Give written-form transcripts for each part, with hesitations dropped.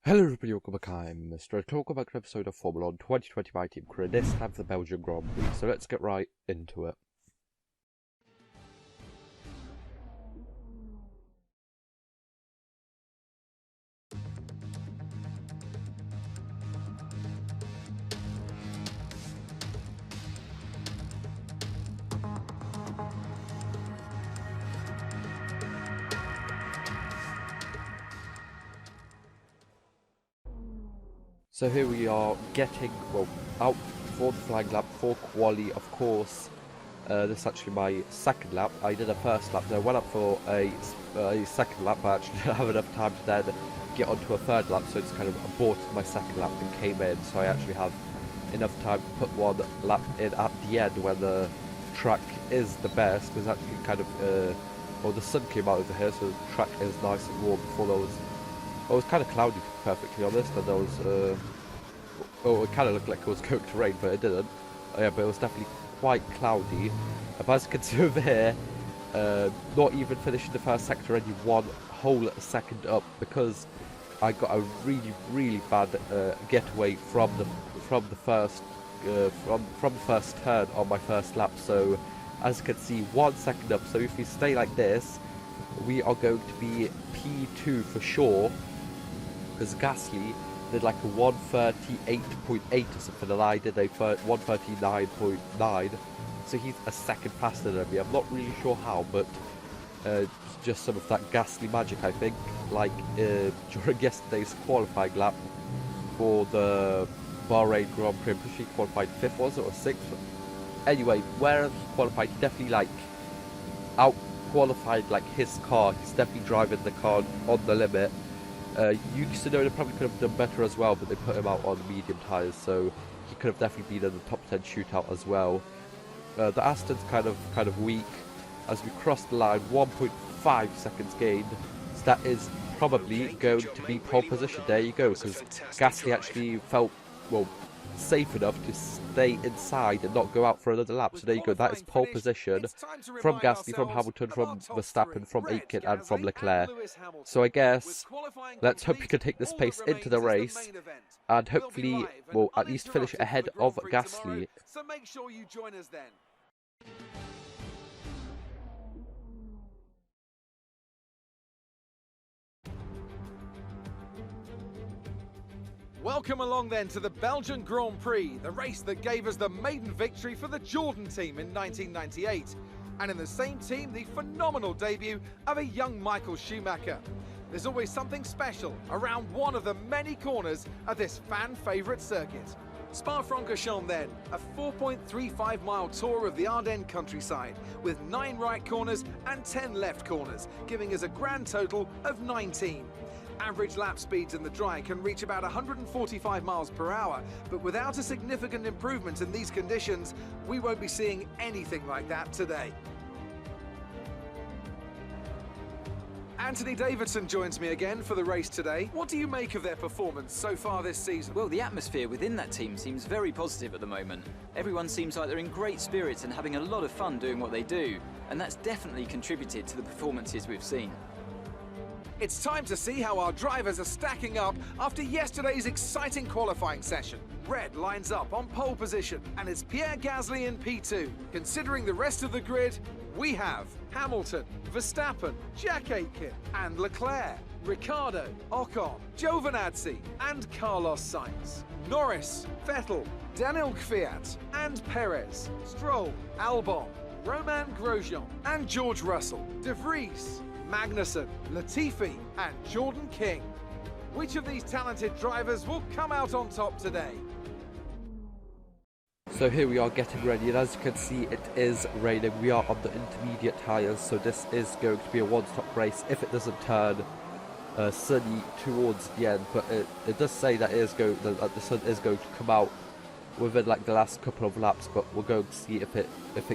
Hello everybody, welcome back. I'm MrRedClaw. Welcome back to an episode of Formula 1 2020 by Team Career. This time for the Belgian Grand Prix, so let's get right into it. So here we are getting, out for the flying lap for quali, of course. This is actually my second lap. I did a first lap, then I went up for a second lap, but I actually didn't have enough time to then get onto a third lap, so I just kind of aborted my second lap and came in, so I actually have enough time to put one lap in at the end when the track is the best, because actually kind of, the sun came out over here, so the track is nice and warm before there was. It was kind of cloudy, to be perfectly honest, and there was, it kind of looked like it was going to rain, but it didn't. Yeah, but it was definitely quite cloudy. But as you can see over here, not even finishing the first sector any one whole second up, because I got a really bad getaway from the first turn on my first lap. So as you can see, 1 second up. So if we stay like this, we are going to be P2 for sure, because Gasly did like a 138.8 or something, and I did a 139.9, so he's a second faster than me. I'm not really sure how, but just some of that Gasly magic, I think. Like during yesterday's qualifying lap for the Bahrain Grand Prix, I'm pretty sure he qualified 5th, was it, or 6th? Anyway, where he qualified, he definitely like out qualified like his car. He's definitely driving the car on the limit. Yuki Tsunoda probably could have done better as well, but they put him out on medium tyres, so he could have definitely been in the top 10 shootout as well. The Aston's kind of weak. As we cross the line, 1.5 seconds gained, so that is probably going to be pole position. There you go, because Gasly actually felt, safe enough to stay inside and not go out for another lap. So there you go, that is pole position from Gasly, from Hamilton, from Verstappen, from Aitken and from Leclerc. So I guess let's hope we can take this pace into the race and hopefully we'll at least finish ahead of Gasly. So make sure you join us then. Welcome along then to the Belgian Grand Prix, the race that gave us the maiden victory for the Jordan team in 1998. And in the same team, the phenomenal debut of a young Michael Schumacher. There's always something special around one of the many corners of this fan-favourite circuit. Spa-Francorchamps then, a 4.35-mile tour of the Ardennes countryside, with 9 right corners and 10 left corners, giving us a grand total of 19. Average lap speeds in the dry can reach about 145 miles per hour, but without a significant improvement in these conditions, we won't be seeing anything like that today. Anthony Davidson joins me again for the race today. What do you make of their performance so far this season? Well, the atmosphere within that team seems very positive at the moment. Everyone seems like they're in great spirits and having a lot of fun doing what they do, and that's definitely contributed to the performances we've seen. It's time to see how our drivers are stacking up after yesterday's exciting qualifying session. Red lines up on pole position, and it's Pierre Gasly in P2. Considering the rest of the grid, we have Hamilton, Verstappen, Jack Aitken, and Leclerc, Ricciardo, Ocon, Giovinazzi, and Carlos Sainz. Norris, Vettel, Daniel Kvyat, and Perez, Stroll, Albon, Romain Grosjean, and George Russell, De Vries, Magnussen, Latifi, and Jordan King. Which of these talented drivers will come out on top today? So here we are getting ready, and as you can see, it is raining. We are on the intermediate tyres, so this is going to be a one-stop race if it doesn't turn sunny towards the end. But it does say that the sun is going to come out within like the last couple of laps, but we're going to see if it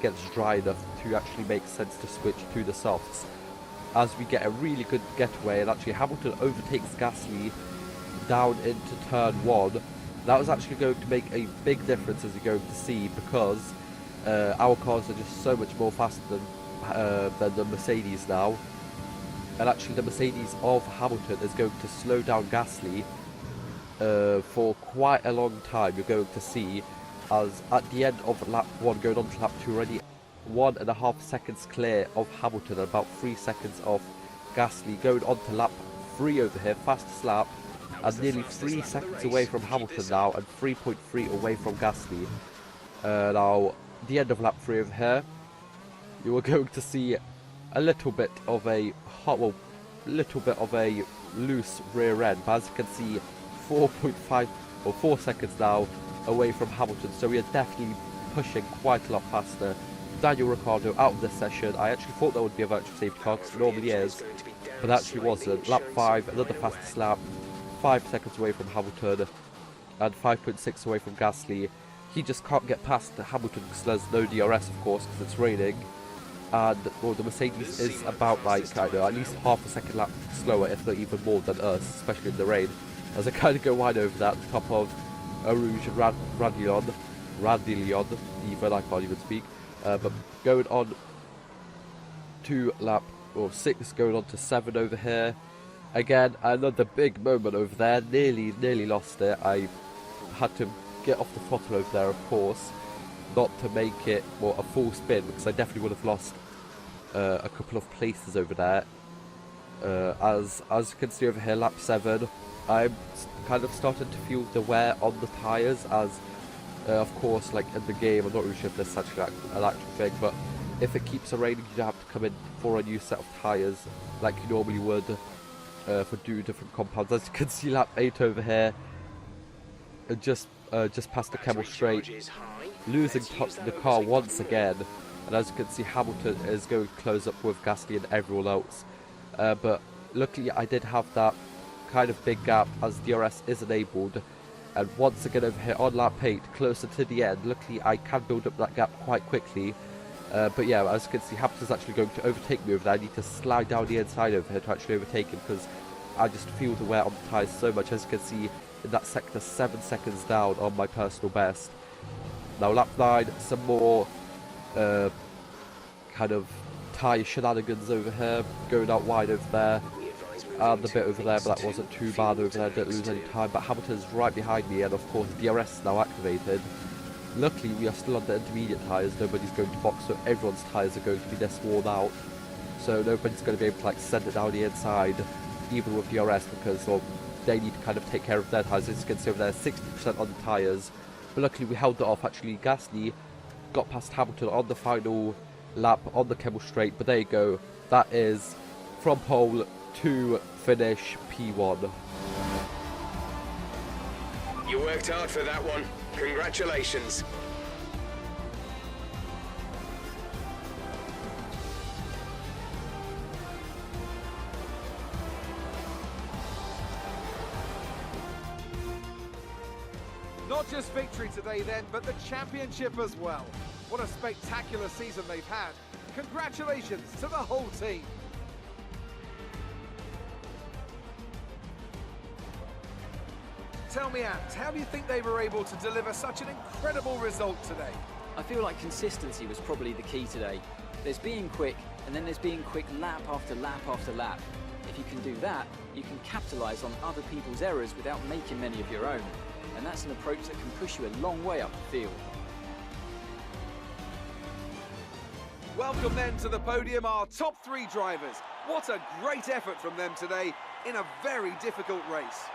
gets dry enough to actually make sense to switch to the softs. As we get a really good getaway, and actually Hamilton overtakes Gasly down into turn 1. That was actually going to make a big difference, as you're going to see, because our cars are just so much more faster than the Mercedes now. And actually the Mercedes of Hamilton is going to slow down Gasly for quite a long time. You're going to see as at the end of lap 1 going on to lap 2 already 1.5 seconds clear of Hamilton and about 3 seconds off Gasly, going on to lap 3 over here, fastest lap, and nearly 3 seconds away from Hamilton now and 3.3 away from Gasly. Now the end of lap 3 over here, you are going to see a little bit of a loose rear end, but as you can see 4.5 or 4 seconds now away from Hamilton, so we are definitely pushing quite a lot faster. Daniel Ricciardo out of this session. I actually thought that would be a virtual safety car because it normally is, but that actually wasn't. Lap 5, another fastest lap, 5 seconds away from Hamilton and 5.6 away from Gasly. He just can't get past Hamilton because there's no DRS, of course, because it's raining. And well, the Mercedes is about like, I don't know, at least half a second lap slower, if not even more than us, especially in the rain. As I kind of go wide over that, top of Rouge and Radillon, even, I can't even speak. But going on to lap 6, going on to 7 over here. Again, another big moment over there, nearly lost it. I had to get off the throttle over there, of course, not to make it a full spin, because I definitely would have lost a couple of places over there. As you can see over here, lap 7, I'm kind of starting to feel the wear on the tyres, as of course, like in the game, I'm not really sure if this is actually an actual thing, but if it keeps raining, you have to come in for a new set of tyres, like you normally would for different compounds. As you can see, lap 8 over here, just past the Kemmel Straight, losing touch in the car once again, and as you can see, Hamilton is going to close up with Gasly and everyone else. But luckily, I did have that kind of big gap as DRS is enabled, and once again over here on lap 8, closer to the end, luckily I can build up that gap quite quickly. But yeah, as you can see, Hamilton's actually going to overtake me over there. I need to slide down the inside over here to actually overtake him, because I just feel the wear on the tyres so much. As you can see in that sector, 7 seconds down on my personal best. Now lap 9, some more kind of tyre shenanigans over here, going out wide over there, and a bit over there, but that wasn't too bad over there, didn't lose any time. But Hamilton's right behind me, and of course DRS is now activated. Luckily we are still on the intermediate tyres, nobody's going to box, so everyone's tyres are going to be this worn out, so nobody's going to be able to like send it down the inside, even with DRS, because they need to kind of take care of their tyres. As you can see over there, 60% on the tyres, but luckily we held it off. Actually, Gasly got past Hamilton on the final lap on the Kemmel Straight, but there you go, that is from pole to finish P1. You worked hard for that one. Congratulations. Not just victory today then, but the championship as well. What a spectacular season they've had. Congratulations to the whole team. Tell me, Ant, how do you think they were able to deliver such an incredible result today? I feel like consistency was probably the key today. There's being quick, and then there's being quick lap after lap after lap. If you can do that, you can capitalise on other people's errors without making many of your own. And that's an approach that can push you a long way up the field. Welcome then to the podium, our top 3 drivers. What a great effort from them today in a very difficult race.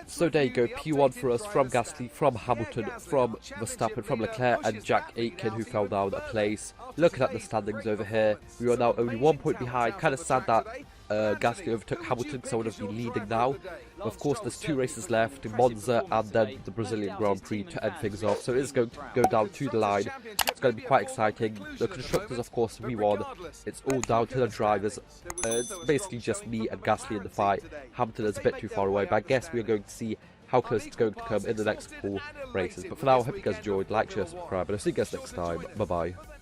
So there you go, P1 for us, from Gasly, from Hamilton, from Verstappen, from Leclerc, and Jack Aitken, who fell down a place. Looking at the standings over here, we are now only 1 point behind. Kind of sad that Gasly overtook Hamilton, because I would have been leading now. Of course, there's 2 races left, Monza and then the Brazilian Grand Prix to end things off. So it is going to go down to the line. It's going to be quite exciting. The constructors, of course, we won. It's all down to the drivers. It's basically just me and Gasly in the fight. Hamilton is a bit too far away, but I guess we are going to see how close it's going to come in the next 4 races. But for now, I hope you guys enjoyed. Like, share, subscribe, and I'll see you guys next time. Bye bye.